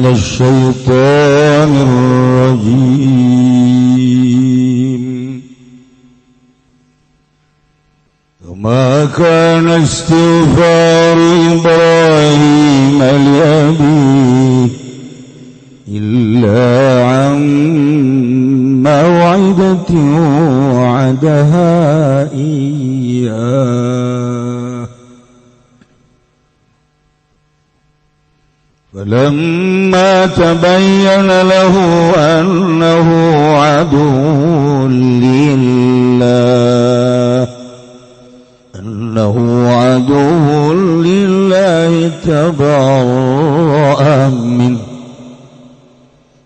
من الشيطان الرجيم وما كان استغفار إبراهيم لأبيه إلا عن موعدة وعدها إياه فلما تبين له أنه عدو لله تبرأ منه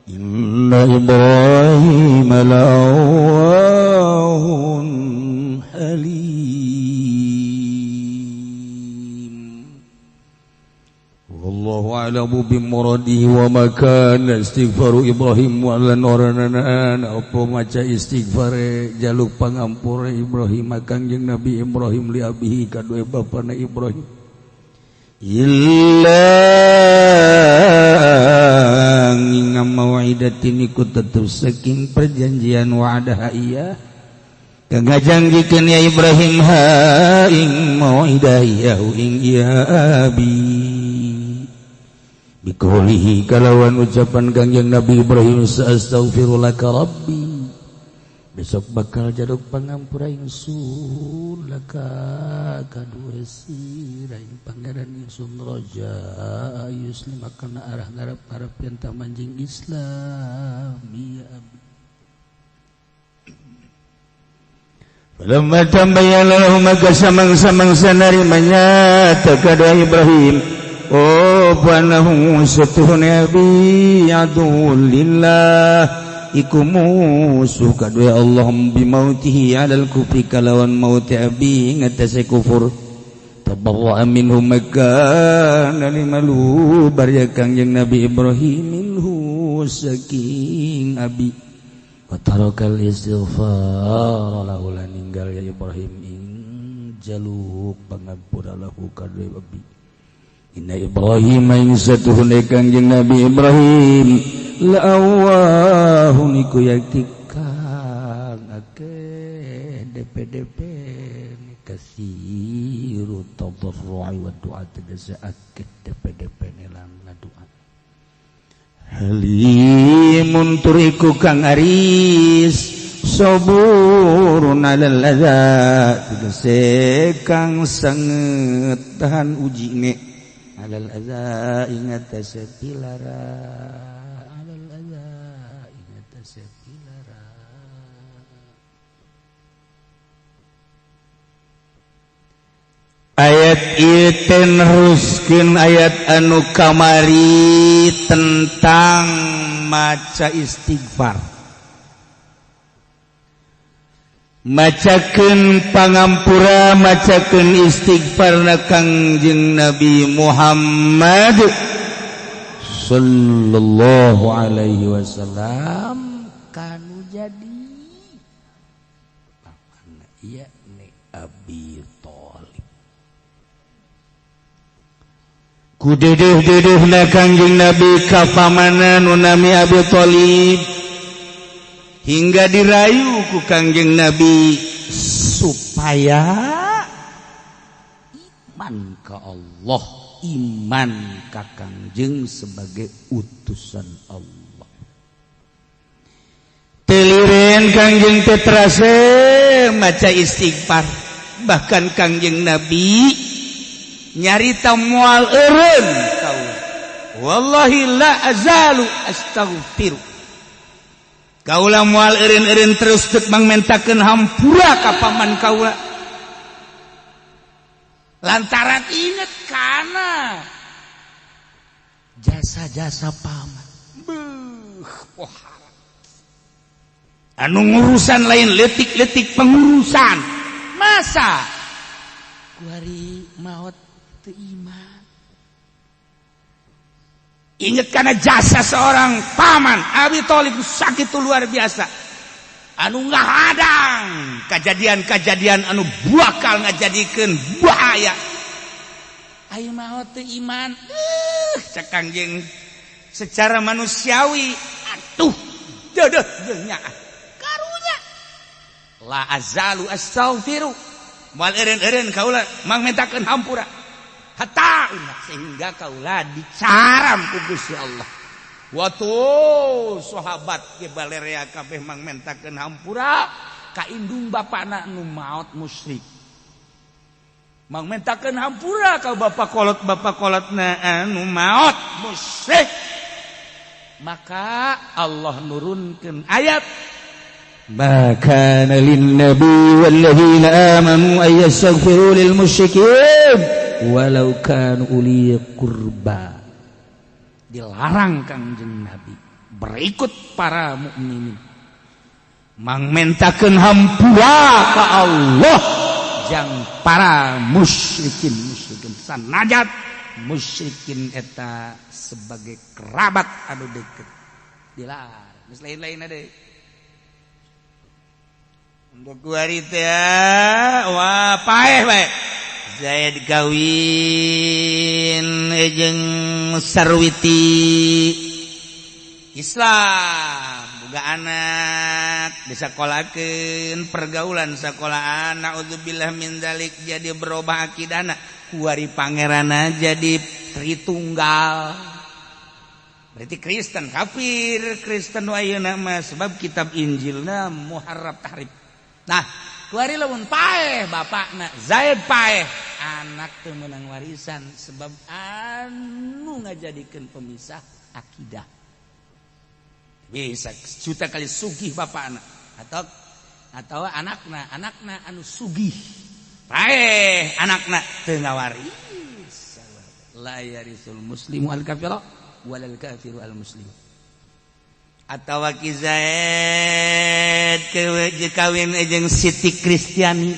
إن إبراهيم لأواه حليم والله أعلم بمراده وما كان استغفار إبراهيم ولا noranana apa maca istighfar jaluk pangampura Ibrahim kangjeng Nabi Ibrahim li abihi kadue bapana Ibrahim illa ngingam mau'idatin iku tetep saking perjanjian wa'adaha iya kang ngajanggikeun ya Ibrahim ha ing mau'idah ya ing ya abi bikaulihi kalawan ucapan kangjeng Nabi Ibrahim astaghfirulaka rabbi besok bakal jaduk pangampura ingsun laka kadua sira ing pangeran ingsun raja yuslim kana arah ngarep-ngarep yen tamanjing Islam ya abi falamma tambayyana lahu maka samang-samang sanarimanya takada Ibrahim oh panahu satuhun abi aduun lillah iku musuh kadue Allah bimautihi alal kufri kalawan mauti abi ngatasi kufur tabarra'a minhu maka nalimalu barya kangjeng Nabi Ibrahim minhu saking abi wa tarakal istighfar lahu lan ninggal ya Ibrahim ing jaluk pangampura lahu kadue abi inna Ibrahim ing satuhun kangjeng Nabi Ibrahim la'awahu niku yaktikang ake DP nikasiru tadarru'i wa du'a tegese ake DP nilang ngadu'a halimun turiku kang aris saburun alal adza tegese kang sanget tahan ujine alal adza ingat sepilara ayat ieu neruskeun ayat anu kamari tentang maca istighfar macakeun pangampura macakeun istighfarna kangjeng Nabi Muhammad sallallahu alaihi wasallam kanu jadi bapana ieu ne Abi ku dedeh-dedehna kangjeng Nabi ka pamana nu nami Abi Thalib hingga dirayu ku kangjeng Nabi supaya iman ka Allah iman ka kangjeng sebagai utusan Allah telireun kangjeng tetrase maca istighfar bahkan kangjeng Nabi nyarita moal eureun kau wallahi la azalu astaghfiru Kaula moal eureun-eureun terus teu mangmentakeun hampura ka paman kaula. Lantaran inget kana jasa-jasa paman. Wah. Anu ngurusan lain letik-letik pengurusan. Masa kuari maot teu iman. Ingat karena jasa seorang paman Abi Thalib sakit itu luar biasa. Anu ngahadang kejadian-kejadian anu bakal ngajadikeun bahaya. Ayeuna mah teu iman. Cek Kangjeng secara manusiawi atuh deudeuh jeung nya. Karunya. La azalu astaghfiru. Moal eureun-eureun kaula mangmentakeun hampura. Hatta sehingga kaulah dicaram ku Gusti Allah. Watuh sahabat ge balerea kabeh mangmentakeun hampura ka indung bapana anu maot musyrik. Mangmentakeun hampura ka bapak kolotna anu maot musyrik. Maka Allah nurunkeun ayat Ma kana lin-nabi walladzina amanu ay yastaghfiru lil musyrikin walau kanu uli qurba. Dilarang Kangjeng Nabi berikut para mukminin mangmentakeun hampura ka Allah jang para musyrikin sanajat musyrikin eta sebagai kerabat anu deukeut. Dilarang geus lain-lain deui. Untuk kuari teh wah paeh bae. Saya dikawin jeung sarwiti Islam, boga anak, disakolakeun pergaulan sekolahan, naudzubillah min dzalik jadi berubah akidana, kuari pangerana jadi Tritunggal. Berarti Kristen kafir, Kristen ayeuna mah sebab kitab Injilna muharraf tahrif. Nah, kuari lamun paeh bapakna Zaid paeh, anak teu meunang warisan sebab anu ngajadikeun pemisah akidah. Bisa juta kali sugih bapakna atau anakna anu sugih. Paeh anakna teu ngawaris. La yarisul muslimu al kafira walal kafiru al muslim. Atawa Ki Zaid kawin jeung Siti Kristiani.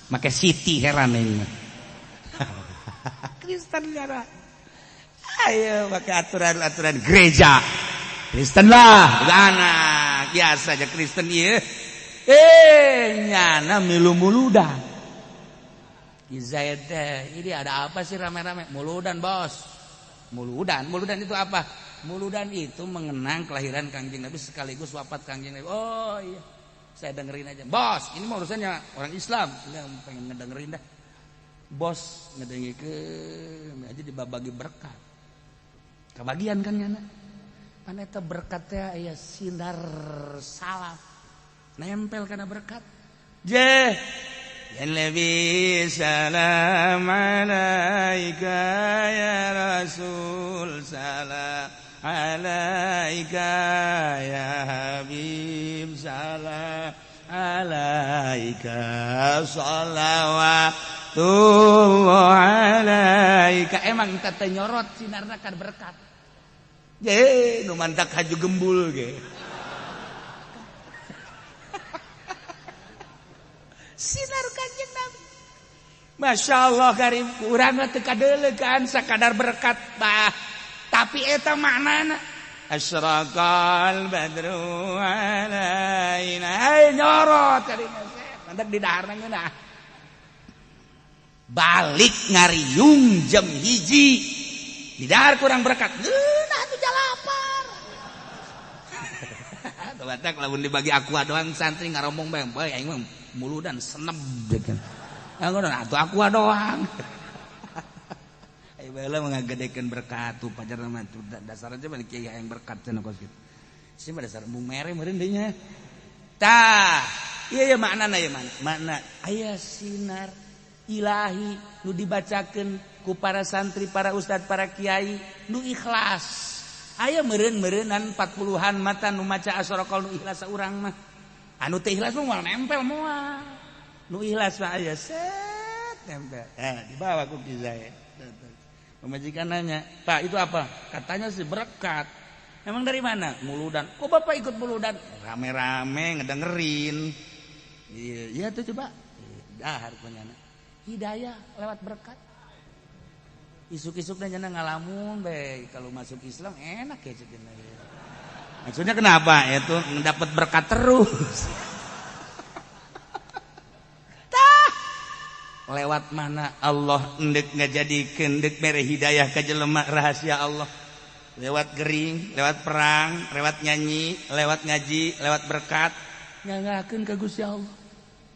Make Siti heran ini. Kristen nyara. Ayo make aturan-aturan gereja. Kristen lah, anak biasa aja Kristen ieu. Nyana milu-muludan. Ki Zaid ini ada apa sih rame-rame? Muludan, Bos. Muludan itu apa? Muludan itu mengenang kelahiran Kangjeng Nabi sekaligus wafat Kangjeng Nabi. Oh iya, saya dengerin aja. Bos, ini mah urusannya orang Islam. Saya pengen ngedengerin dah. Bos ngedengikeun aja dibagi berkat. Kebagian kan nyana. Pan eta berkat teh aya sinar salaf. Nempel kana berkat. Je. Ya Nabi salam alaika ya Rasul salam alaika ya Habib salam alaika salawatullah alaika. Emang kita nyorot sinarna kan berkat. Ye, nu mantak haju gembul ge. Sinar Kanjeng Nabi. Masya Allah karim urang teu kadeulegan sakadar berkat bah. Tapi eta maknana asyraqal badru alaina. Ai nyorot karim mantak di daharna geunah. Balik ngariung jam 1. Di dahar kurang berkat. Geunah atuh jalapar. Tuh batak lamun dibagi aqua doang santri ngarombong bae aing mah muludan senep dekeun. Atuh aqua doang. Ai baheula ngagedekeun berkat tu pajarna mah dasar aja balik kiai yang berkat cenah kos kitu. Sim dasar mung mere meureun deui nya. Tah, ieu maknana ieu makna aya sinar ilahi nu dibacakeun ku para santri, para ustad, para kiai nu ikhlas. aya meureun-meureunnan 40-an mata nu maca asyraqal nu ikhlas urang mah anu teu ikhlas mah moal nempel moal nu ikhlas mah aya set nempel dibawa ku Ki Zaid pemajikan nanya Pak itu apa katanya sih berkat emang dari mana muludan kok Bapak ikut muludan rame-rame ngedengerin iya tuh coba dahar punya hidayah lewat berkat isuk-isuk dan jana ngalamun baik kalau masuk Islam enak ya cetina maksudnya kenapa itu mendapat berkat terus tah lewat mana Allah endek ngajadikeun endek mere hidayah ka jelema rahasia Allah lewat gering lewat perang lewat nyanyi lewat ngaji lewat berkat nyangakeun ka Gusti Allah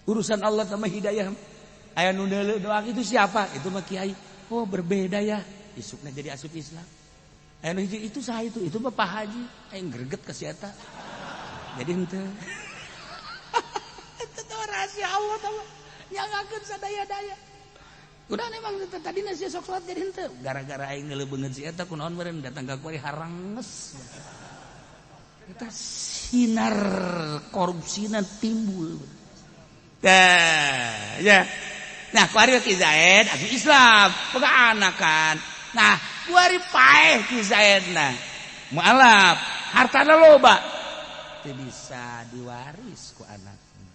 urusan Allah sama hidayah aya nu deuleu doang itu siapa itu mah kiai oh berbeda ya isukna jadi asup Islam aya nu hiji itu saha itu mah Pak Haji aing greget ka si eta jadi henteu eta teh rahasia Allah tah nyangakeun sadaya-daya udah memang tadina sia sok salat jadi henteu gara-gara aing ngeleubeungeun si eta kunaon meureun datang ka kuari haranges eta sinar korupsina timbul ya. Nah, kuari Ki Zaid asup Islam, boga anak kan. Nah, kuari paeh Ki Zaidna. Mualaf, hartana loba. Teu bisa diwaris ku anakna.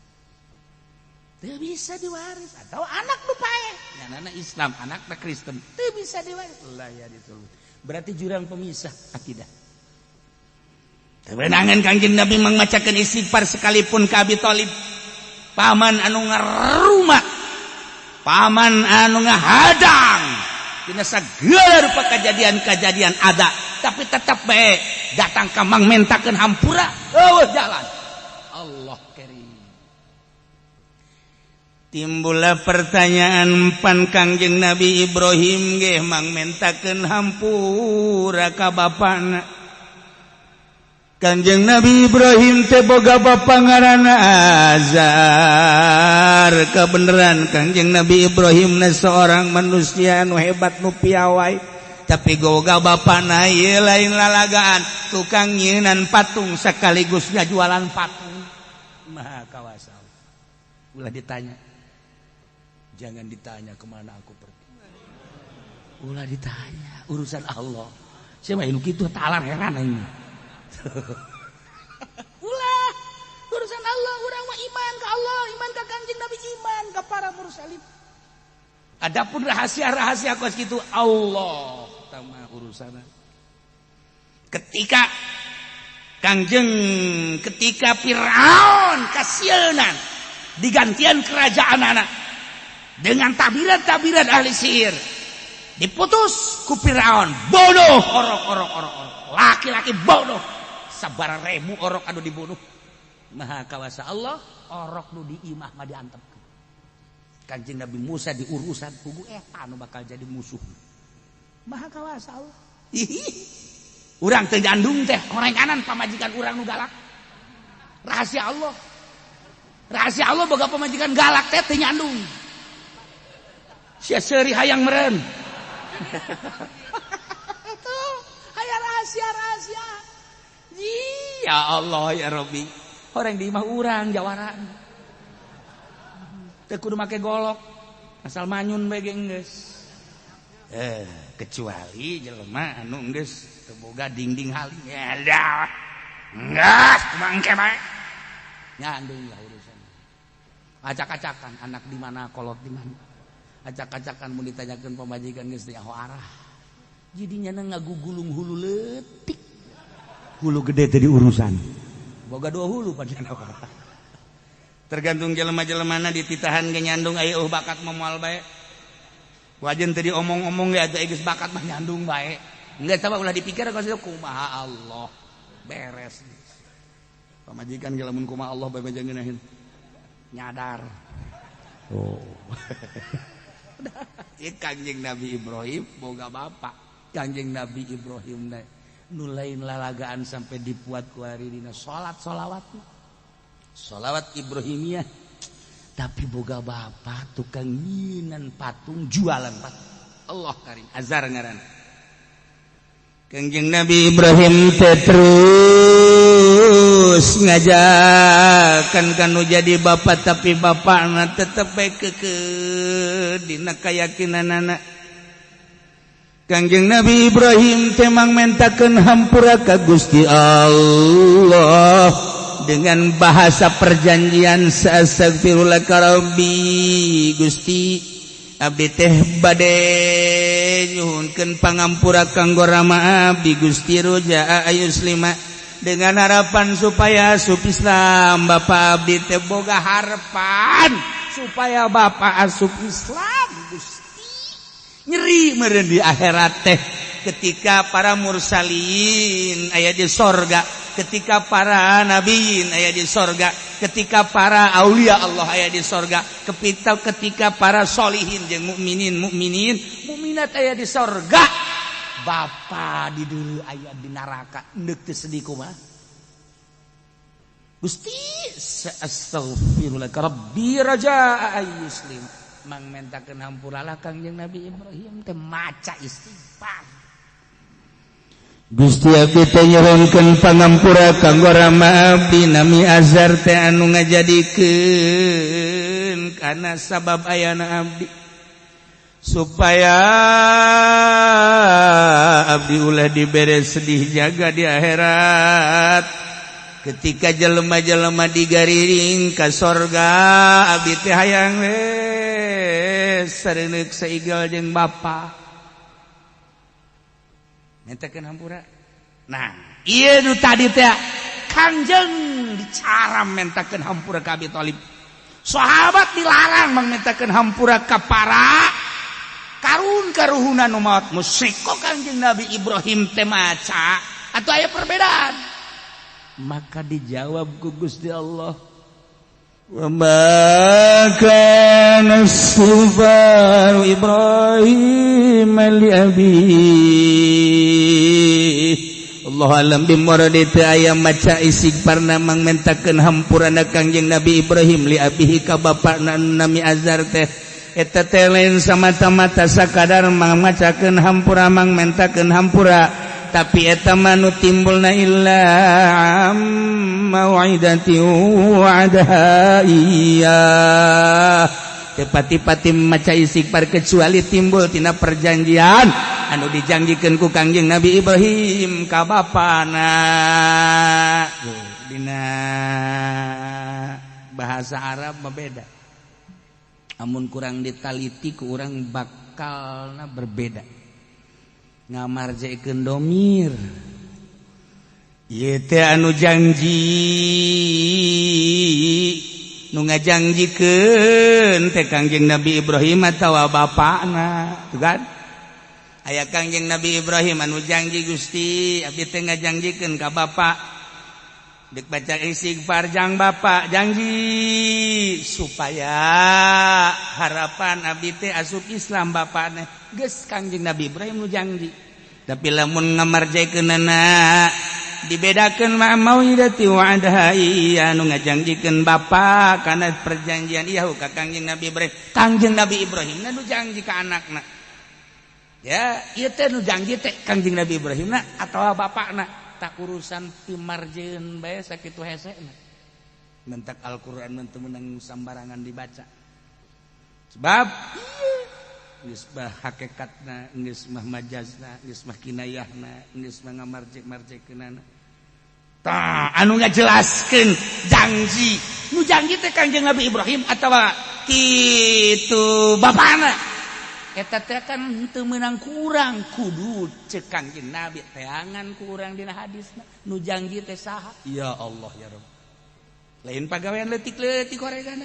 Teu bisa diwaris atau anak nu paeh. Nyanana Islam, anakna Kristen. Teu bisa diwaris. Lah ya dituluy. Berarti jurang pemisah akidah. Kebenangan Kangjeng Nabi mengmacakeun istighfar sekalipun ka Abi Thalib. Paman anu ngarumat paman anu ngahadang dina sagala rupa kejadian-kejadian ada tapi tetap bae datang ka mang mentakeun hampura eueuh jalan Allah karim timbullah pertanyaan pan Kangjeng Nabi Ibrahim ge mang mentakeun hampura ka bapana Kanjeng Nabi Ibrahim teh boga bapa ngaranna Azar kebeneran Kanjeng Nabi Ibrahim na seorang manusia nu hebat nu piawai tapi boga bapana ieu lain lalagaan tukang nyeunan patung sekaligus jualan patung maha kawasa ulah ditanya jangan ditanya kemana aku pergi ulah ditanya urusan Allah siapa anu kitu talar heran ini ulah urusan Allah urang mah iman ka Allah iman ka Kanjeng Nabi iman ka para mursalin adapun rahasia-rahasia kos kitu Allah tama urusana ketika Firaun kasienan digantian kerajaan anak dengan tabiran-tabiran ahli sihir diputus ku Firaun bodoh orok laki-laki bodoh sabara ribu orok anu dibunuh maha kawasa Allah orok nu diimah mah diantepkeun Kanjeng Nabi Musa diurusan kugu eta anu bakal jadi musuh maha kawasa Allah urang teu jandung teh korenganan pamajikan urang nu galak rahasia Allah boga pamajikan galak teh teu nyandung sia seuri hayang meureun tuh aya rahasia ya Allah ya Rabbi orang di imah urang jawaran teu kudu make golok asal manyun bae geus kecuali jelema anu geus teu boga dingding haling ya dah geus mangke bae nyandung lah urusan acak-acakan anak di mana kolot di mana acak-acakan mun ditanyakeun pamajikan geus teh arah jidinya ngagugulung hulu leutik hulu gede tadi urusan boga 2 hulu panjang tergantung jelema-jelemana dititahan ge nyandung aya bakat moal bae wajen tadi omong-omong ge atuh geus bakat mah nyandung bae enggeus tah ulah dipikir ka kumaha Allah beres pamajikan ge lamun kumaha Allah bae ngeunaheun nyadar Kanjeng Nabi Ibrahim boga bapak Kanjeng Nabi Ibrahim nu lain lalagaan sampai dipuat ku ari dina sholawat Ibrahimiyah tapi boga bapak tukang nyinan patung jualan patung Allah karim Azar ngaran Kangjeng Nabi Ibrahim terus ngajakan kanu jadi bapak tapi bapakna tetep bae keke dina kayakinanana. Kangjeng Nabi Ibrahim temang mentakeun hampura ka Gusti Allah dengan bahasa perjanjian astagfirullah rabbi Gusti abdi teh bade nyuhunkeun pangampura kanggo rama abdi Gusti roja ayuslima dengan harapan supaya asup Islam bapak abdi teh boga harapan supaya bapak asup Islam Gusti nyeri meureun di akhirat teh ketika para mursalin aya di sorga ketika para nabiin aya di sorga ketika para aulia Allah aya di sorga ketika para solihin jeung mukminat aya di sorga bapa di dieu aya di neraka endeuh teu sedih kumaha Gusti astaghfirullah rabbi raja ayyuslim mang mentakeun hampuralah Kangjeng Nabi Ibrahim teh maca istighfar Gusti abdi teh nyeronkeun pangampura kanggo rama abdi nami Azar teh anu ngajadikeun kana sabab ayana abdi supaya abdi ulah dibere sedih jaga di akhirat ketika jelema-jelema digariring ka sorga abdi teh hayang sareuneuh saigal jeung bapa mentakeun hampura. Nah, ieu nu tadi teh Kangjeng dicaram mentakeun hampura ka Abi Thalib. Sahabat dilarang mentakeun hampura ka para karun-karuhuna nu maot musyrik. Kok Kangjeng Nabi Ibrahim teh maca atau aya perbedaan? Maka dijawab ku Gusti Allah, wa ma kana istighfaru Ibrahim li abihi Allah alam bimuradi teu aya maca istighfar namang mentakeun hampurana Kangjeng Nabi Ibrahim li abihi ka bapana nami Azar teh eta teh lain samata-mata sakadar macakeun hampura mang mentakeun hampura tapi eta manu timbulna illa mau'idati wa'adaha iya tepati-pati maca istighfar kecuali timbul tina perjanjian anu dijanjikeun ku Kangjeng Nabi Ibrahim ka bapana dina bahasa Arab mah beda amun kurang ditaliti ku urang bakalna berbeda ngamarjekeun domir ieu teh anu janji nu ngajanjikeun teh Kangjeng Nabi Ibrahim atawa bapana tuh kan aya Kangjeng Nabi Ibrahim anu janji Gusti abdi teh ngajanjikeun ka bapa dek baca istighfar jang bapa janji supaya harapan abdi teh asup Islam bapana geus Kangjeng Nabi Ibrahim nu janji tapi lamun ngamarjaikeunana dibedakeun ma mau'idati wa'adaha anu ngajanjikeun bapa kana perjanjian ieu ka Kangjeng Nabi Ibrahim Kangjeng Nabi Ibrahim nu janji ka anakna ya ieu teh nu janji teh Kangjeng Nabi Ibrahim atawa bapana tak urusan pimarjeun bae sakitu hesena mentak Al-Qur'an mah teu meunang sambarangan dibaca sebab geus mah hakikatna geus mah majazna geus mah kinayahna geus mah ngamarjek-marjekeunana tah anu ngajelaskeun janji nu janji teh Kangjeng Nabi Ibrahim atawa kitu bapana eta teh kan teu meunang kurang kudu ceuk Kangjeng Nabi teangan kurang dina hadisna nu janji teh saha ya Allah ya Rabb lain pagawean leutik-leutik koregana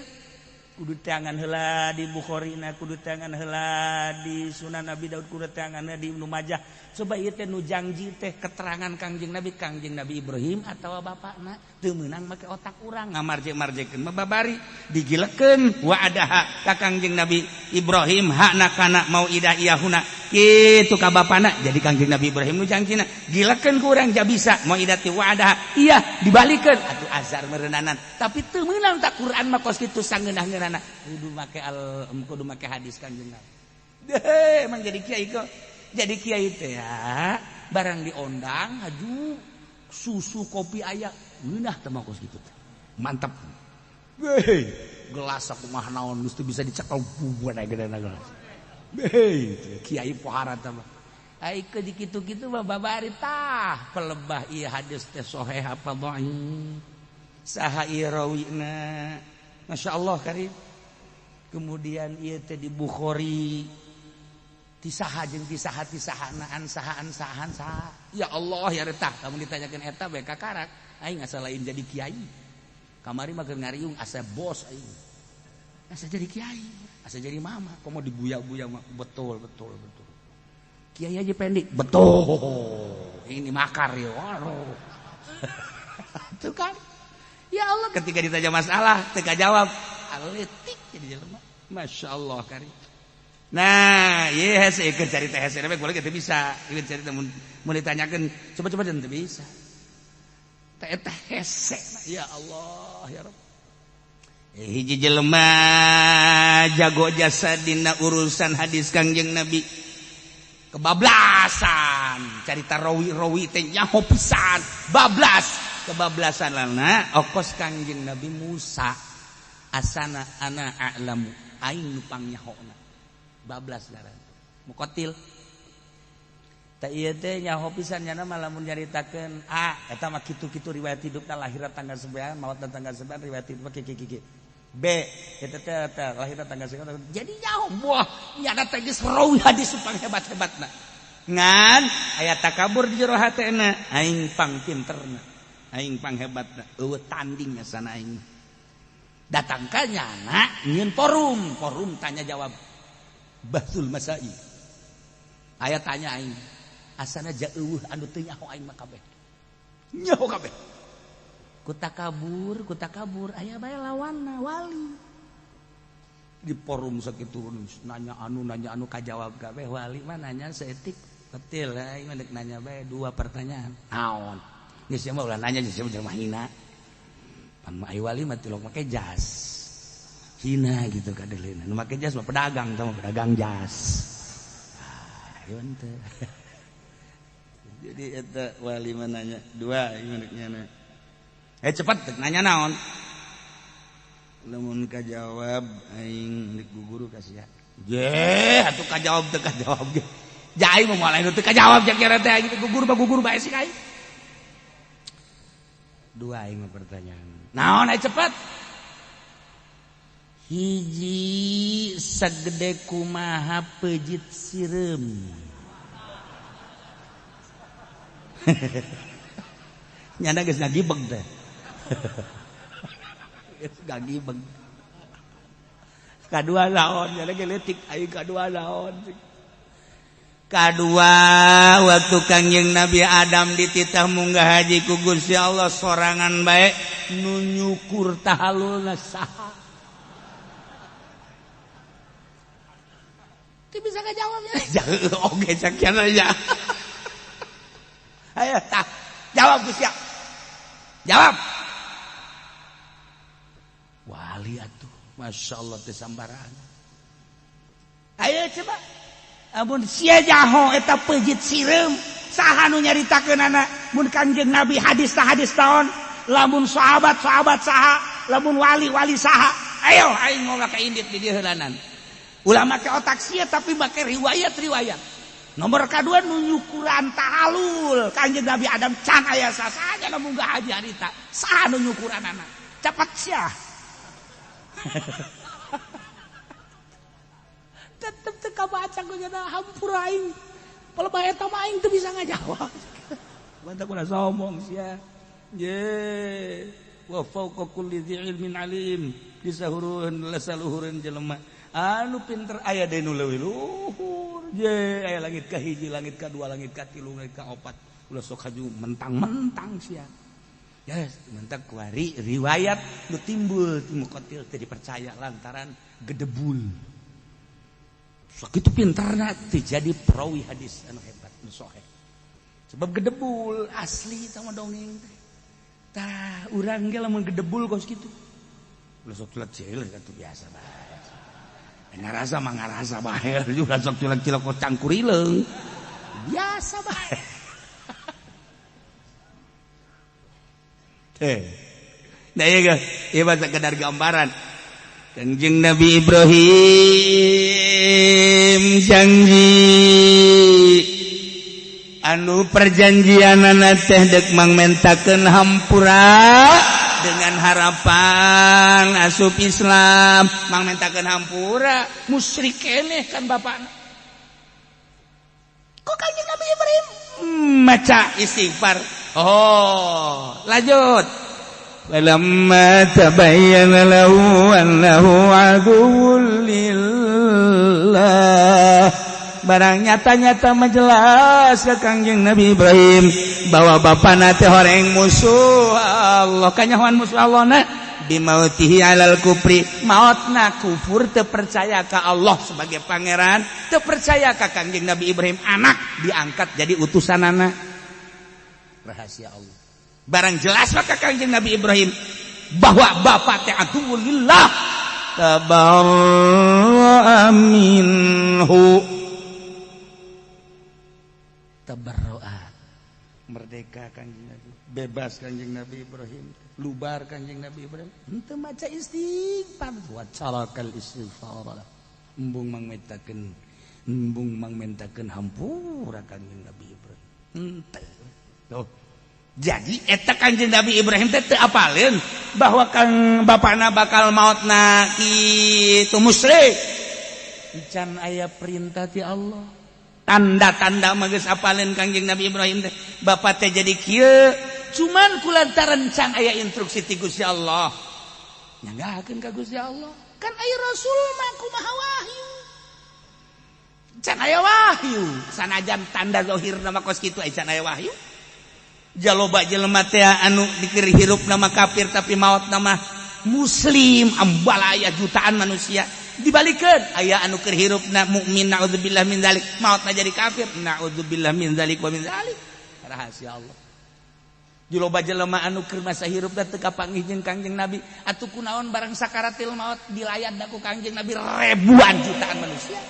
kudu teangan heula di Bukhari-na kudu teangan heula di Sunan Abi Daud kudu teangan di Ibnu Majah coba ieu teh nu janji teh keterangan Kangjeng Nabi Ibrahim atawa bapana teu meunang make otak urang ngamarje-marjekeun mah babari digilekeun wa'adaha ka Kangjeng Nabi Ibrahim hakna kana mau'idah iyahuna kitu ka bapana jadi Kangjeng Nabi Ibrahim nu janjina gilekeun ku urang ja bisa mau'idati wa'adaha iya dibalikeun atuh azar meureunana tapi teu meunang tak Quran mah kos kitu sangeunah-ngeunahna kudu make hadis Kangjeng Nabi emang jadi kiai kok jadi kiai teh ya barang diondang haju susu kopi aya ngeunah teh mah kos kitu teh mantap hei gelas kumaha naon geus teu bisa dicekel bubuan aya gedena gelas hei kiai pohara teh mah ai ke di kitu-kitu mah babari tah pelebah ieu hadis teh sahih apa dhaif saha ieu rawina masyaallah karim kemudian ieu teh di Bukhari tisaha jeung tisaha sahaan saha ya Allah ya retah kamu ditanyakeun eta bae kakarak aing asa lain jadi kiai kamari mah keur ngariung asa bos aing asa jadi kiai asa jadi mama komo dibuya-buya betul kiai aja pendek betul ini makar ya waduh tuh kan ya Allah ketika ditanya masalah teu jawab aletik jadi jelema masyaallah karim. Nah, ieu hese keur carita hese we boleh teu bisa. Ieu carita mun ditanyakeun coba-coba dan teu bisa. Teh eta hese. Ya Allah, ya Rabb. Hiji jelema jago jasa dina urusan hadis Kangjeng Nabi. Kebablasan, carita rawi-rawi teh nyaho pisan. Kebablasan lana okos Kangjeng Nabi Musa. Asana ana a'lamu aing nu pangnyahona. bablas ngaran mukotil tak ieu teh nyaho pisan nya mah lamun nyaritakeun eta mah kitu-kitu riwayat hidupna lahiran tanggal 9 maotna tanggal 9 riwayat hidup kieu B eta teh lahiran tanggal 9 jadi nyaho moh nyana teh geus rawi hadis supang hebat-hebatna ngan aya takabur di jero hatena aing pang pinterna aing pang hebatna eueuh tanding asana aing datang ka nyana nyieun forum tanya jawab Batul Masai. Aya tanya aing. Asana jauh anu teu nyaho aing mah kabeh. Nyaho kabeh. Kutakabur aya bae lawanna wali. Di forum sakitu nanya anu kajawab kabeh wali mah nanya seetik betil aing mah nanya bae 2 pertanyaan. Naon? Geus mah ulah nanya geus mah hina. Pan ai wali mah tilok make jas. Hina gitu kadelena. Nu make jas mah pedagang tah pedagang jas. Ieu teh. Jadi eta wali mah nanya 2 ieu nyana. Cepet nanya naon? Lamun kajawab aing dik guguru ka sia. Ye, atuh kajawab teu kajawab ge. Jai mah moal anu teu kajawab jak kira teh gitu guguru bae sih aing. 2 aing mah pertanyaan. Naon aya cepet? Hiji sagede kumaha pejit sireum. Nyana geus ngagibeg teh. Geus ngagibeg. Kadua naon nyana ge leutik aing kadua naon. Kadua waktu Kangjeng Nabi Adam dititah munggah haji ku Gusti Allah sorangan bae nu nyukur tahalulna saha. Ti bisa ngajawabnya. Oke sakian aja. Ayo tah jawab Gusti. Jawab. Wali atuh, masyaallah teh sambaran. Ayo coba. Amun sia jaho eta pejit sireum saha nu nyaritakeunana mun Kangjeng Nabi hadis taon lamun sahabat saha lamun wali saha ayo aing ngolah ka indit di dieu heulanan ulama ke otak sia tapi make riwayat nomor kadua nu nyukuran tahalul Kangjeng Nabi Adam can aya sasaja nu munggah haji harita saha nu nyukuranana cepat sia tetep teu kabaca ku nya hampur aing. Palebah eta mah aing teu bisa ngajawab. Banta kudu sombong sia. Ye, wa fauqa kulli dzi ilmin alim. Disahuruheun lasaluhureun jelema anu pinter aya deui nu leuwih luhur. Ye, aya langit ka hiji, langit ka dua, langit ka tilu, langit ka opat. Ulah sok haju mentang-mentang sia. Ya, mentak kuari riwayat nu timbul ti muqatil teu dipercaya lantaran gedebul. Sakitu pintarna teh jadi perawi hadis anu hebat nu sahih. Sebab gedebul asli sama dongeng teh. Tah urang ge lamun gedebul kos kitu. Ulah sok cilek atuh biasa bae. Ngarasa mah ngarasa bae juga sok cilek-cilek kos cangkurileung. Biasa bae. Nah ya bahasa sekedar gambaran. Kanjeng Nabi Ibrahim janji anu perjanjianana teh dek mangmentakeun hampura dengan harapan asup Islam mangmentakeun hampura musyrik keneh kan bapakna. Kok Kanjeng Nabi Ibrahim maca istighfar. Oh, lanjut. Falamma tabayyana lahu annahu aduwwun lillah. Barang nyata-nyata menjelas ke Kanjeng Nabi Ibrahim bahwa bapana teh horeng musuh Allah. Kanyahoan musuh Allah na bimautihi alal kufri, mautna kufur teu percaya ka Allah sebagai pangeran, teu percaya ka Kanjeng Nabi Ibrahim anak diangkat jadi utusanana. Rahasia Allah. Barang jelas maka Kanjeng Nabi Ibrahim bahwa bapak teh aduwwun lillah, tabarra'a minhu. Tabarra'a merdeka Kanjeng Nabi, bebas Kanjeng Nabi Ibrahim, lubar Kanjeng Nabi Ibrahim. Henteu maca istighfar, wa tarakal istighfar. Embung mangmentakeun hampura Kanjeng Nabi Ibrahim. Henteu. Jadi eta Kanjeng Nabi Ibrahim teh teu apaleun bahwa kang bapana bakal mautna kitu musyrik. Can aya perintah ti Allah. Tanda-tanda mah geus apaleun Kanjeng Nabi Ibrahim teh. Bapa teh jadi kieu cuman kulantaran can aya instruksi ti Gusti Allah. Nyanggakeun ka Gusti Allah. Kan aya rasul mah kumaha wahyu. Can aya wahyu. Sanajan tanda zahirna mah kos kitu aya can aya wahyu. Jaloba jelema teh anu dikir hirup nama kafir tapi maut nama muslim ambala aya jutaan manusia dibalikeun aya anu keur hirupna mukmin naudzubillah min zalik mautna jadi kafir naudzubillah min zalik wa min zalik rahasia Allah. Jaloba jelema anu keur masa hirup teh teu kapanggih jeung Kanjeng Nabi atuh kunaon barang sakaratil maut dilayadna ku Kanjeng Nabi ribuan jutaan manusia.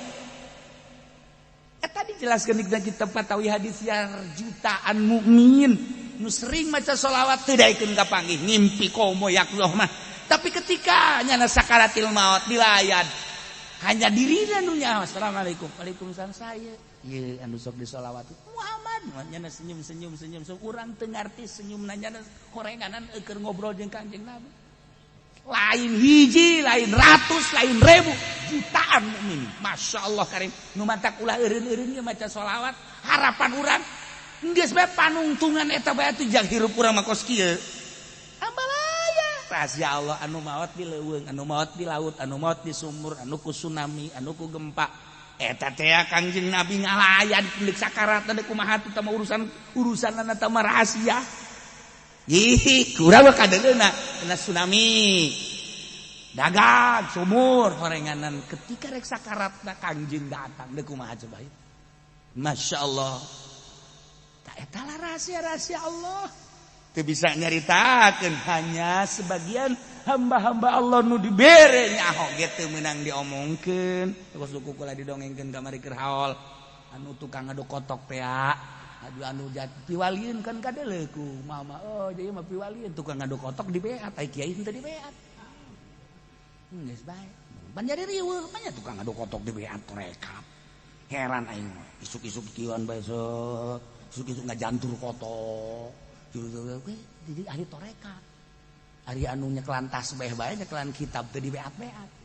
Tadi jelaskan di kitab Fatawi hadis yang jutaan mukmin nu sering maca sholawat teu daekeun kapanggih ngimpi komo yakloh mah tapi ketika nyana sakaratil maut dilayad hanya dirina nu nya assalamualaikum waalaikumsalam saya ieu anu sok disolawat Muhammad nyana senyum urang teu ngarti senyumna nyana horenganan keur ngobrol jeung Kanjeng Nabi lain hiji, lain ratus, lain ribu, jutaan mukmin. Masya Allah karim. Nu mantak ulah eureun-eureun ge maca sholawat, harapan urang geus bae panungtungan eta bae atuh jag hirup urang mah kos kieu. Ambalaya. Rahasia Allah anu maot di leuweung, anu maot di laut, anu maot di sumur, anu ku tsunami, anu ku gempa. Eta teh Kanjeng Nabi ngalayan pendeuk sakarat teh kumaha teh mah urusanna teh mah rahasia. Ih, kurang mah kadeuna kena tsunami. Dagang, sumur, horenganan ketika rek sakaratna Kanjeng datang deuk kumaha coba ieu. Masyaallah. Ta eta lah rahasia-rahasia Allah. Teu bisa nyaritakeun hanya sebagian hamba-hamba Allah nu dibere nyaho ge teu meunang diomongkeun. Terus suku kula didongengkeun kamari keur haol anu tukang ngadu kotok teh aduh anu piwalieun kan kadeuleu ku mama oh jadi mah piwalieun tukang ngadu kotok di beat ai kiai teu di beat geus bae pan jadi riweuh nya tukang ngadu kotok di beat rekap heran aing mah isuk-isuk kieuan bae sok isuk-isuk ngajantur kotok jadi ahli torekat ari anu nyeklan tasbih bae nyeklan kitab teu di beat-beat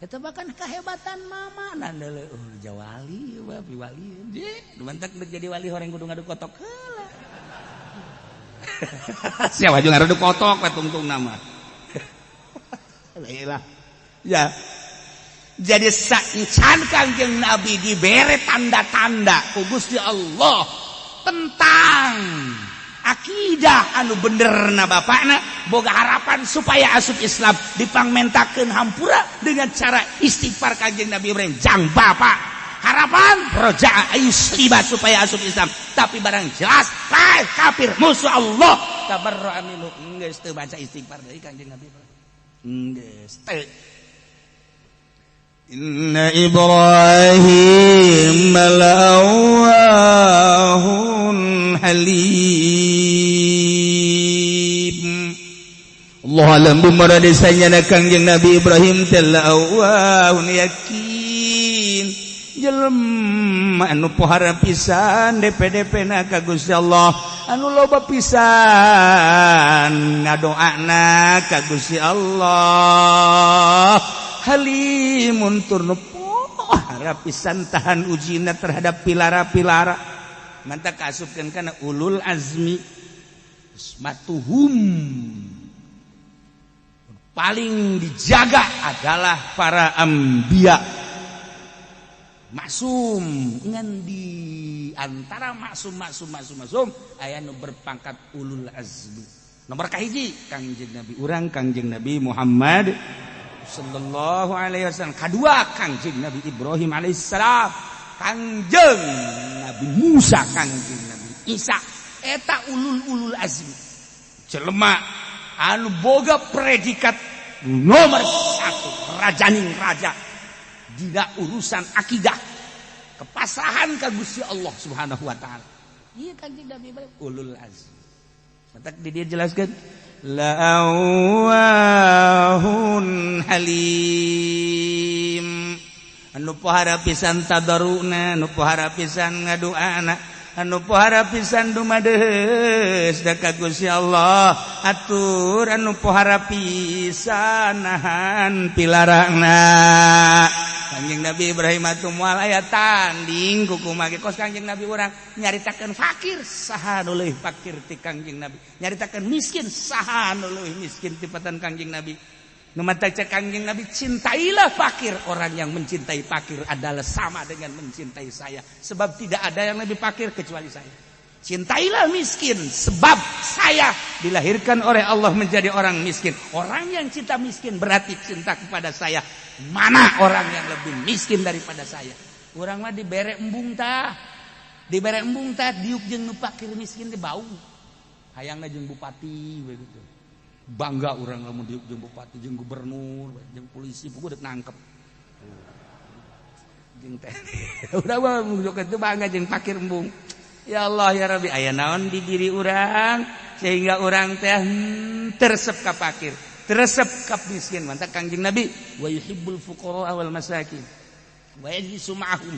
eta bahkan kehebatan mama nandele jawali wa piwalieun je dumantak deuk jadi wali horeng kudu ngadu kotok heula sia waju ngadu kotok we tungtungna mah lailah ya jadi saencan Kanjeng Nabi dibere tanda-tanda ku Gusti Allah tentang akidah anu benerna bapakna boga harapan supaya asup Islam dipangmentakeun hampura dengan cara istighfar Kanjeng Nabi Ibrahim jang bapak harapan roja ayusliba supaya asup Islam tapi barang jelas lain kafir musuh Allah tabarra'a minhu geus teu baca istighfar dari Kanjeng Nabi Ibrahim geus teu inna Ibrahim la'awwahun halim Allah alam bumara desanya Kangjeng Nabi Ibrahim telah awahun yakin jelema anu pohara pisan DP na ka Gusti Allah anu loba pisan ngadoana ka Gusti Allah halimun tur nu pohara pisan tahan ujina terhadap pilara-pilara mantap kasupkeun kana ulul azmi ismatuhum paling dijaga adalah para anbiya maksum ngan di antara maksum aya nu berpangkat ulul azmi nomor kahiji Kangjeng Nabi urang Kangjeng Nabi Muhammad sallallahu alaihi wasallam kadua Kangjeng Nabi Ibrahim alaihissalam Kangjeng Nabi Musa Kangjeng Nabi Isa eta ulul azmi jelema anu boga predikat nomor 1 rajaning raja dina urusan akidah kepasrahan ka Gusti Allah Subhanahu wa taala ieu Kangjeng Nabi ulul azmi matak di dia jelaskeun la'awahun halim anu pohara pisan tadarruna anu pohara pisan ngadoana anu pohara pisan dumadeus da ka Gusti Allah atur anu pohara pisan nahan pilarangna Kangjeng Nabi Ibrahim atuh moal aya tanding kumaha kos Kangjeng Nabi urang nyaritakeun fakir saha nu leuwih fakir ti Kangjeng Nabi nyaritakeun miskin saha nu leuwih miskin ti patan Kangjeng Nabi nu mataca Kangjeng Nabi cintailah fakir orang yang mencintai fakir adalah sama dengan mencintai saya sebab tidak ada yang lebih fakir kecuali saya cintailah miskin sebab saya dilahirkan oleh Allah menjadi orang miskin orang yang cinta miskin berarti cinta kepada saya mana orang yang lebih miskin daripada saya urang mah dibere embung tah diuk jeung nu fakir miskin teh bau hayangna jeung bupati begitu bangga orang lamun diuk jeung bupati jeung gubernur jeung polisi pokoknya udah nangkep jeung teh udah mah itu bangga jeung fakir embung ya Allah ya Rabbi aya naon di diri urang sehingga urang teh teresep ka fakir teresep ka miskin mantap Kangjeng Nabi wa yuhibbul fuqara wal masakin wa yajlisu ma'ahum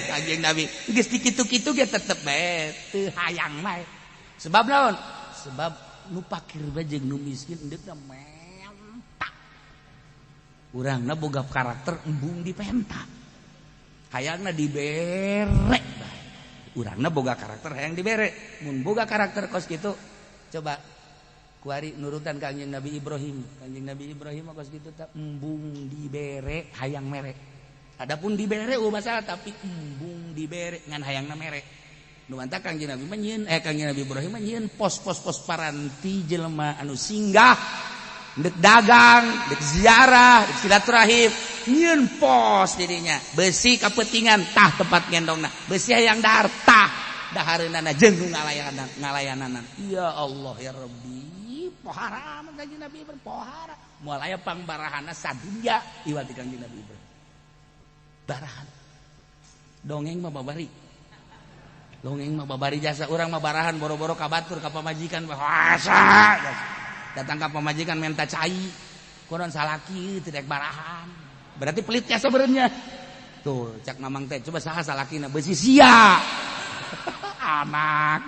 Kangjeng Nabi geus dikitu-kitu ge tetep bae teu hayang mah sebab naon sebab nu fakir bae jeung nu miskin endeuna mentak urangna boga karakter embung dipenta hayangna dibere bae urangna boga karakter hayang dibere mun boga karakter kos kitu coba kuari nurutan Kangjeng Nabi Ibrahim Kangjeng Nabi Ibrahim kos kitu teh embung dibere hayang mere adapun dibere masalah tapi embung dibere ngan hayangna mere nu mantap Kangjeng Nabi nyieun Kangjeng Nabi Ibrahim nyieun pos-pos paranti jelema anu singgah dek dagang dek ziarah dek silaturahim nyieun pos dirinya besi kapetingan tah tempat ngendongna besi hayang dahar tah dahareunana jeung nu ngalayanan ya Allah ya Rabbi pohara Kangjeng Nabi Ibrahim pohara moal aya pangbarahanna sadunya iwal ti Kangjeng Nabi Ibrahim barahan dongeng mah babari jasa urang mah barahan boro-boro kabatur ka pamajikan bahasa datang ka pamajikan minta cai kunaon salaki teu daek barahan berarti pelit jasa beureunya tuh cak mamang teh coba saha salakina beusi sia anak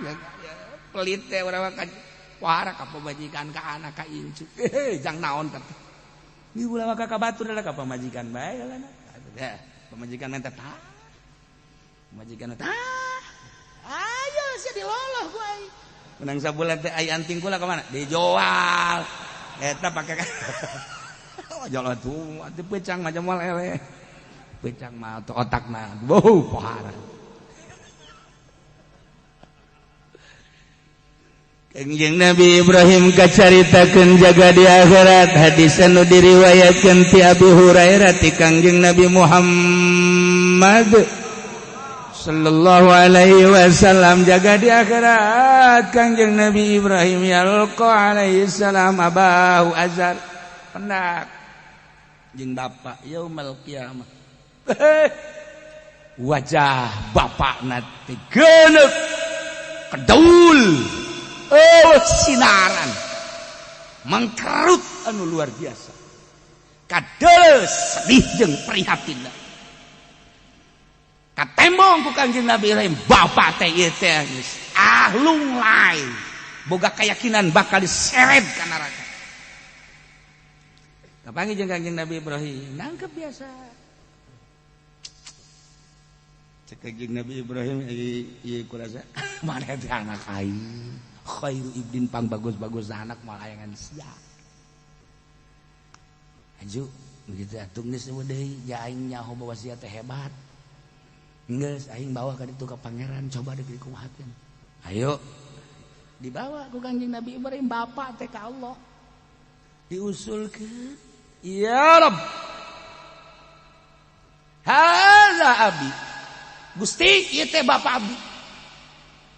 pelit teh urang mah pohara ka pamajikan ka anak ka incu jang naon teh ieu ulah ka kabatur da ka pamajikan bae galana pamajikan minta tah pamajikan tah ayo sia diloloh ku ai menang sabulan teh ai anting kula ka mana dijual eta pake jalan tuh atuh pecang macam moal ele pecang mah otak mah pohara Kangjeng Nabi Ibrahim kacaritakeun jaga di akhirat hadis anu diriwayatkeun ti Abi Hurairah ti Kangjeng Nabi Muhammad sallallahu alaihi wasallam jaga di akhirat Kangjeng Nabi Ibrahim yalqa alaihi salam abahu azar pendak jeung bapa yaumul kiamah wajah bapakna teh geuneuk kedul sinaran mengkerut anu luar biasa kadeus sedih jeung prihatin katembong ku Kangjeng Nabi Ibrahim bapak teh ieu teh geus ahlung lain boga keyakinan bakal diseret ka neraka kapanggih jeung Kangjeng Nabi Ibrahim nangkep biasa cek Kangjeng Nabi Ibrahim ieu kurasa mana teh anak aing khairu ibdin pang bagus-bagus anak malayangan sia aju begitu atuh geus deui ja aing nyaho bawa sia teh hebat geus aing bawa ka ditu ka pangeran coba deui kumahakeun ayo dibawa ku Kangjeng Nabi Ibrahim bapak teh ka Allah diusulkeun ya Rabb haza abdi Gusti ieu teh bapak abdi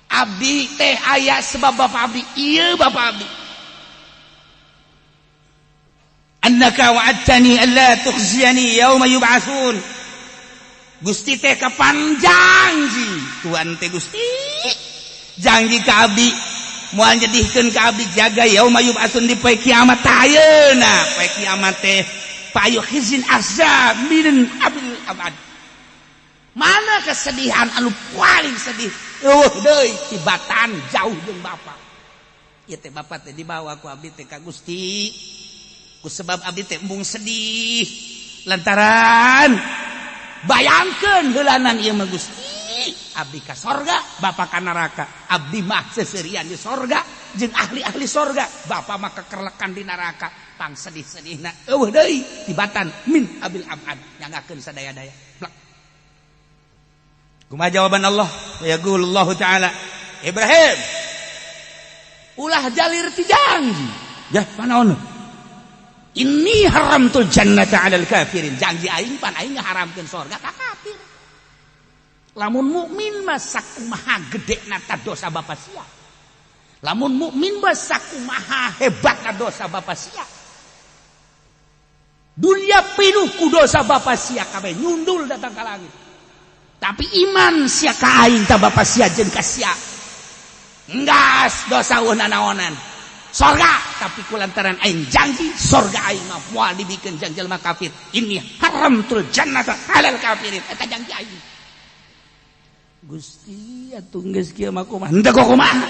abdi teh aya sebab bapak abdi ieu bapak abdi annaka wa'adtani alla tukhziyani yauma yub'atsun Gusti teh kapan janji Tuhan teh Gusti janji ka abdi moal nyedihkeun ka abdi jaga yauma yub'atsun di poe kiamat ayeuna poe kiamat teh payu khizin azab min abil abad mana kesedihan anu paling sedih deui tibatan jauh jeung bapak ieu teh bapak teh dibawa ku abdi teh ka Gusti ku sebab abdi teh embung sedih lantaran bayangkeun heulanan ieu mah Gusti abdi ka sorga bapak ka neraka abdi mah seserian di sorga jeung ahli-ahli sorga bapak mah kekerlekan di neraka pang sedih-sedihna eueuh deui tibatan min abil abad nyangakeun sadaya-daya kumaha jawaban Allah yaqulullahu ta'ala Ibrahim ulah jalir ti janji ya panaon inni haramtul jannata 'alal kafirin janji aing pan aing ngaharamkeun surga ka kafir lamun mukmin mah sakumaha gedena ta dosa bapa sia lamun mukmin mah sakumaha hebatna dosa bapa sia dunia pinuh ku dosa bapa sia kabeh nyundul datang ka langit tapi iman sia ka aing ta bapa sia jeung ka sia enggas dosa naonan sorga tapi kulantaran aing janji sorga aing mah moal dibikeun jeung jelema kafir ini haramtul jannata 'alal kafirin eta janji aing Gusti atuh geus kieu mah kumaha henteu kumaha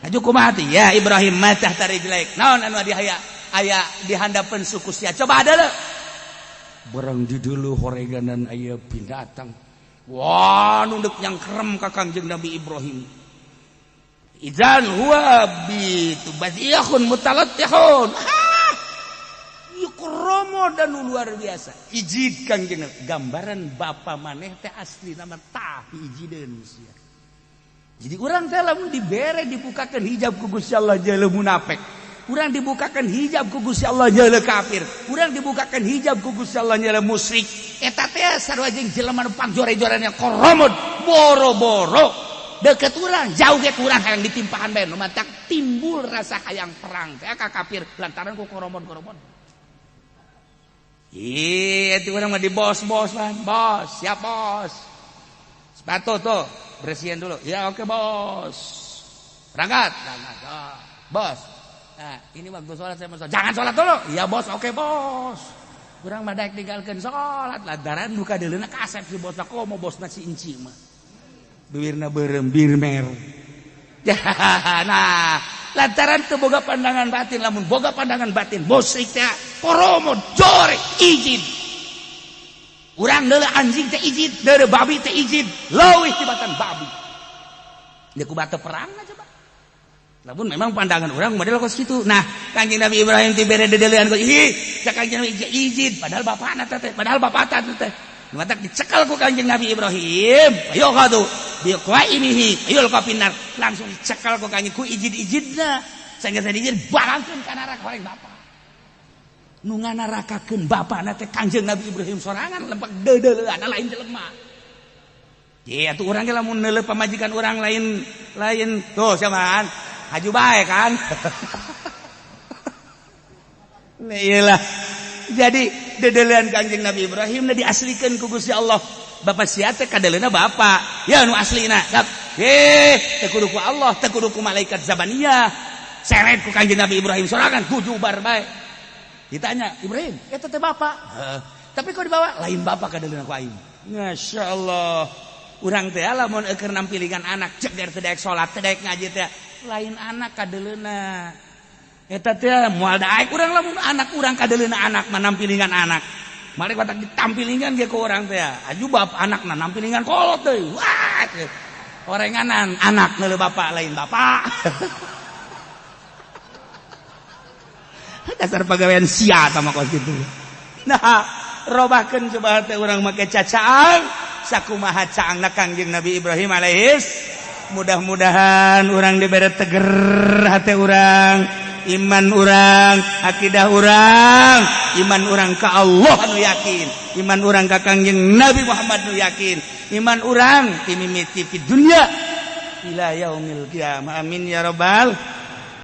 aju kumaha teh ya Ibrahim matah tarijlaik naon anu aya di handapeun suku sia coba adalah barang di dulu horeganan aya binatang wah nunduk yang kerem ka Kangjeng Nabi Ibrahim idzan huwa bitu badiyahun mutalattihun ieu kromo dan luar biasa ijid Kangjeng gambaran bapa maneh teh asli nama tah ijideun sia jadi urang teh lamun dibere dibukakeun hijab ku Gusti Allah jalu munafik urang dibukakan hijab ku Gusti Allah nyeuleuh kafir urang dibukakan hijab ku Gusti Allah nyeuleuh musyrik eta teh sarua jeung jelema nu pangjore-jorean yang koromod boro-boro deket urang jauh ge urang hayang ditimpahan bae nu matak timbul rasa hayang perang teh ka kafir lantaran ku koromod-koromod itu urang mah di bos-bos lah bos siap bos sepatu tuh bersihin dulu ya oke bos berangkat bos nah, ini waktu sholat saya mau sholat. Jangan sholat dulu. Iya bos, oke bos. Kurang mah daek tinggalkeun sholat. Lantaran buka deuleuna kasep si bos kok mau bosna si inci mah. Duirna beureum birmer. Nah, lantaran teu boga pandangan batin lamun boga pandangan batin musyrik teh koromo jore izin. Urang deuleu anjing teh izin, deuleu babi teh izin. Leuwih tibatan babi. Dia ku batu perang aja. Lamun memang pandangan orang model kos kitu. Nah, Kangjeng Nabi Ibrahim tibere dedelean kos cak Kangjeng Nabi izin padahal bapana teh padahal bapata teh. Matak dicekal ku Kangjeng Nabi Ibrahim. Ayo katu bi qaimihi ayo ka pinar langsung dicekal ku Kangjeng ku izin-izinna. Sanggeus izin barangkeun ka neraka horeng bapa. Nu nganarakakeun bapana teh Kangjeng Nabi Ibrahim sorangan lempek dedelean lain jelema. Ya tuh urang ge lamun neuleuh pamajikan urang lain tuh samaan haju bae kan. Nah iyalah. Jadi dedelean Kangjeng Nabi Ibrahim na diaslikeun ku Gusti Allah. Bapa sia teh kadeleuna bapa. Ya nu aslina. Teh kudu ku Allah, teh kudu ku malaikat zabaniyah. seret ku Kanjeng Nabi Ibrahim sorangan 7 bar bae. Ditanya, Ibrahim, eta teh bapak. Tapi kok dibawa lain bapak kadaleuna ku aing. Masyaallah. Urang teh lamun eukeur nampilingan anak ceger teh daek salat teh daek ngaji teh lain anak kadaleuna. Eta teh moal daek urang lamun anak urang kadaleuna anak mah nampilingan anak. Mari batak ditampilingan ge ku urang teh. Aju bapak anakna nampilingan kolot deui. Wah. Orenganan anak neuleuh bapak lain bapak. Dasar pagawean sia sama kos kitu. Nah, robahkeun coba teh urang make cacaang sakumaha caangna Kangjeng Nabi Ibrahim alaihis. Mudah-mudahan urang dibere teger hate urang, iman urang, akidah urang, iman urang ka Allah nu yakin, iman urang ka Kangjeng Nabi Muhammad nu yakin, iman urang timimiti fi dunya ila yaumil qiyamah. Amin ya rabbal